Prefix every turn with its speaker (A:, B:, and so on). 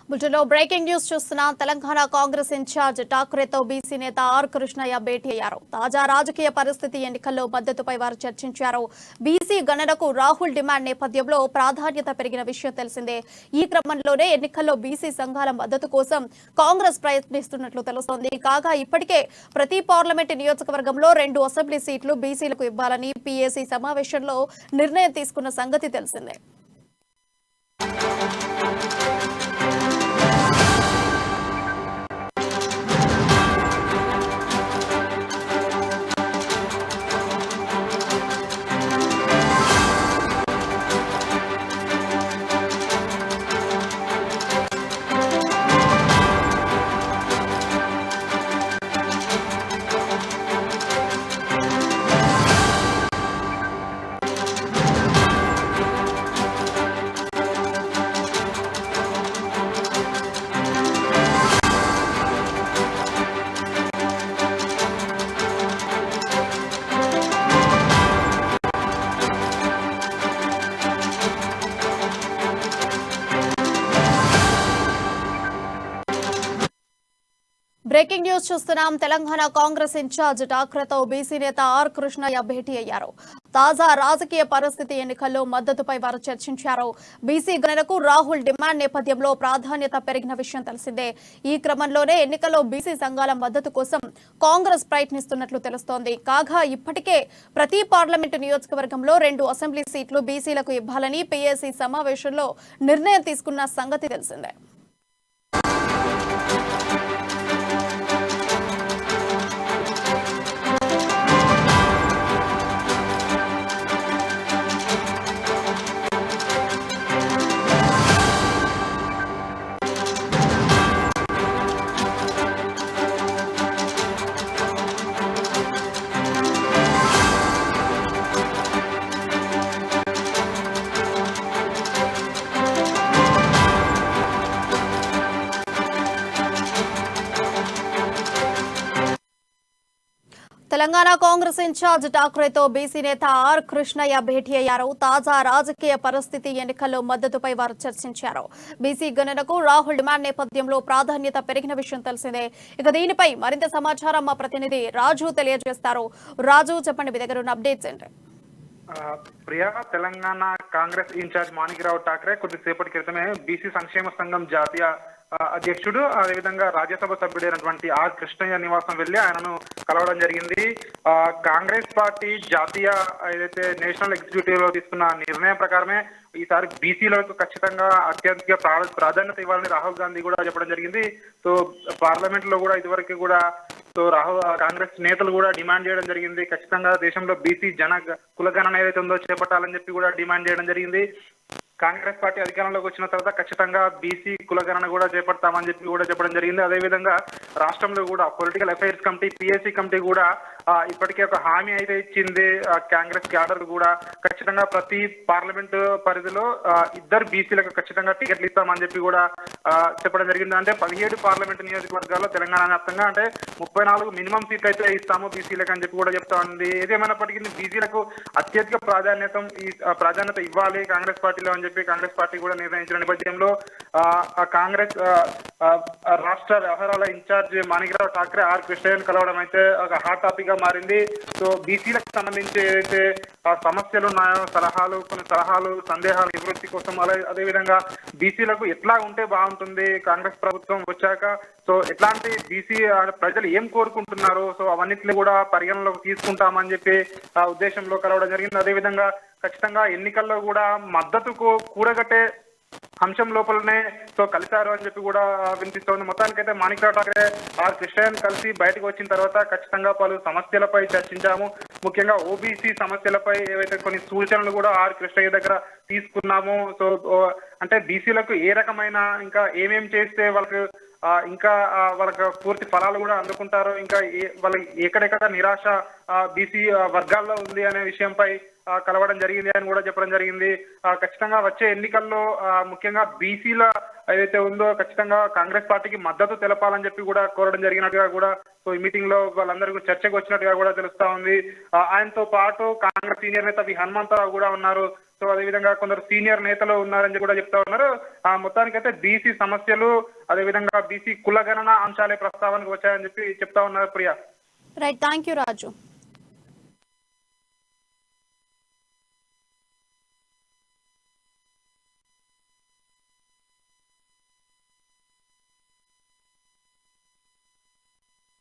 A: బులెటిన్లో breaking news చూస్తున్నా. Telangana Congress incharge ఠాక్రేతో BC నేత ఆర్ కృష్ణయ్య భేటీ అయ్యారు. తాజా రాజకీయ పరిస్థితి, ఎన్నికల్లో మద్దతుపై వారు చర్చించారు. బీసీ గణనకు రాహుల్ డిమాండ్ నేపథ్యంలో ప్రాధాన్యత పెరిగిన విషయం తెలిసిందే. ఈ క్రమంలోనే ఎన్నికల్లో బీసీ సంఘాల మద్దతు కోసం కాంగ్రెస్ ప్రయత్నిస్తున్నట్లు తెలుస్తోంది. కాగా ఇప్పటికే ప్రతి పార్లమెంటు నియోజకవర్గంలో 2 అసెంబ్లీ సీట్లు బీసీలకు ఇవ్వాలని పీఏసీ సమావేశంలో నిర్ణయం తీసుకున్న సంగతి తెలిసిందే. బ్రేకింగ్ న్యూస్ చూస్తున్నాం. తెలంగాణ కాంగ్రెస్ ఇన్ఛార్జ్ ఠాక్రేతో బీసీ నేత ఆర్ కృష్ణయ్య భేటీ అయ్యారు. తాజా రాజకీయ పరిస్థితి, ఎన్నికల్లో మద్దతుపై వారు చర్చించారు. బీసీ గణనకు రాహుల్ డిమాండ్ నేపథ్యంలో ప్రాధాన్యత పెరిగిన విషయం తెలిసిందే. ఈ క్రమంలోనే ఎన్నికల్లో బీసీ సంఘాల మద్దతు కోసం కాంగ్రెస్ ప్రయత్నిస్తున్నట్లు తెలుస్తోంది. కాగా ఇప్పటికే ప్రతి పార్లమెంటు నియోజకవర్గంలో 2 అసెంబ్లీ సీట్లు బీసీలకు ఇవ్వాలని పీఏసీ సమావేశంలో నిర్ణయం తీసుకున్న సంగతి తెలిసిందే. తెలంగాణ కాంగ్రెస్ ఇన్ఛార్జ్ ఠాక్రేతో బీసీ నేత ఆర్ కృష్ణయ్య భేటీ అయ్యారు. తాజా రాజకీయ పరిస్థితి, ఎన్నికల్లో మద్దతుపై వారు చర్చించారు. బీసీ గణనకు రాహుల్ డిమాండ్ నేపథ్యంలో ప్రాధాన్యత పెరిగిన విషయం తెలిసిందే. ఇక దీనిపై మరింత సమాచారం మా ప్రతినిధి రాజు తెలియజేస్తారు. రాజు, చెప్పండి, మీ దగ్గర ఉన్న అప్డేట్స్ ఏంటి?
B: ప్రియా, తెలంగాణ కాంగ్రెస్ ఇన్ఛార్జ్ మాణిక్రావు ఠాక్రే కొద్దిసేపటి క్రితమే బీసీ సంక్షేమ సంఘం జాతీయ అధ్యక్షుడు, అదేవిధంగా రాజ్యసభ సభ్యుడైనటువంటి ఆర్ కృష్ణయ్య నివాసం వెళ్లి ఆయనను కలవడం జరిగింది. కాంగ్రెస్ పార్టీ జాతీయ ఏదైతే నేషనల్ ఎగ్జిక్యూటివ్ లో తీసుకున్న నిర్ణయం ప్రకారమే ఈసారి బీసీలకు ఖచ్చితంగా అత్యధిక ప్రాధాన్యత ఇవ్వాలని రాహుల్ గాంధీ కూడా చెప్పడం జరిగింది. సో పార్లమెంట్ లో కూడా ఇదివరకు కూడా కాంగ్రెస్ నేతలు కూడా డిమాండ్ చేయడం జరిగింది. ఖచ్చితంగా దేశంలో బీసీ కులగణన ఏదైతే ఉందో చేపట్టాలని చెప్పి కూడా డిమాండ్ చేయడం జరిగింది. కాంగ్రెస్ పార్టీ అధికారంలోకి వచ్చిన తర్వాత ఖచ్చితంగా బీసీ కులగణన కూడా చేపడతామని చెప్పి కూడా చెప్పడం జరిగింది. అదేవిధంగా రాష్ట్రంలో కూడా political affairs committee, PAC committee కూడా ఇప్పటికే ఒక హామీ అయితే ఇచ్చింది. కాంగ్రెస్ క్యాడర్ కూడా ఖచ్చితంగా ప్రతి పార్లమెంటు పరిధిలో 2 బీసీలకు ఖచ్చితంగా టికెట్లు ఇస్తామని చెప్పి కూడా చెప్పడం జరిగింది. అంటే 17 పార్లమెంటు నియోజకవర్గాల్లో తెలంగాణ వ్యాప్తంగా అంటే 34 మినిమం సీట్లు అయితే ఇస్తాము బీసీలకు అని చెప్పి కూడా చెప్తా ఉంది. ఏదేమైనప్పటికీ బీసీలకు అత్యధిక ప్రాధాన్యత ఇవ్వాలి కాంగ్రెస్ పార్టీలో అని చెప్పి కాంగ్రెస్ పార్టీ కూడా నిర్ణయించిన నేపథ్యంలో కాంగ్రెస్ రాష్ట్ర వ్యవహారాల ఇన్ఛార్జ్ మాణిక్రావు ఠాక్రే ఆర్ కృష్ణయ్యను కలవడం అయితే ఒక హాట్ టాపిక్ గా మారింది. సో బీసీలకు సంబంధించి ఏదైతే సమస్యలు ఉన్నాయో, కొన్ని సలహాలు, సందేహాలు నివృత్తి కోసం, అదేవిధంగా బీసీలకు ఎట్లా ఉంటే బాగుంటుంది కాంగ్రెస్ ప్రభుత్వం వచ్చాక, సో ఎట్లాంటి బీసీ ప్రజలు ఏం కోరుకుంటున్నారు, సో అవన్నిటిని కూడా పరిగణలోకి తీసుకుంటామని చెప్పి ఉద్దేశంలో కలవడం జరిగింది. అదేవిధంగా ఖచ్చితంగా ఎన్నికల్లో కూడా మద్దతు కూడగట్టే అంశం లోపలనే సో కలిశారు అని చెప్పి కూడా వినిపిస్తోంది. మొత్తానికైతే మాణిక్రావు ఠాక్రే ఆర్ కృష్ణయ్యను కలిసి బయటకు వచ్చిన తర్వాత ఖచ్చితంగా పలు సమస్యలపై చర్చించాము. ముఖ్యంగా ఓబీసీ సమస్యలపై ఏవైతే కొన్ని సూచనలు కూడా ఆర్ కృష్ణయ్య దగ్గర తీసుకున్నాము. సో అంటే బీసీలకు ఏ రకమైన ఇంకా ఏమేం చేస్తే వాళ్ళకు ఇంకా వాళ్ళకి పూర్తి ఫలాలు కూడా అందుకుంటారు, ఇంకా వాళ్ళకి ఎక్కడెక్కడ నిరాశ బీసీ వర్గాల్లో ఉంది అనే విషయంపై కలవడం జరిగింది అని కూడా చెప్పడం జరిగింది. ఖచ్చితంగా వచ్చే ఎన్నికల్లో ముఖ్యంగా బీసీల ఏదైతే ఉందో ఖచ్చితంగా కాంగ్రెస్ పార్టీకి మద్దతు తెలపాలని చెప్పి కూడా కోరడం జరిగినట్టుగా కూడా సో ఈ మీటింగ్ లో వాళ్ళందరూ చర్చకు వచ్చినట్టుగా కూడా తెలుస్తా ఉంది. ఆయనతో పాటు కాంగ్రెస్ సీనియర్ నేత వి హనుమంతరావు కూడా ఉన్నారు. సో అదేవిధంగా కొందరు సీనియర్ నేతలు ఉన్నారని కూడా చెప్తా ఉన్నారు. మొత్తానికైతే బీసీ సమస్యలు అదేవిధంగా బీసీ కులగణన అంశాలే ప్రస్తావనకు వచ్చాయని చెప్పి చెప్తా ఉన్నారు Priya.
A: Right, thank you Raju.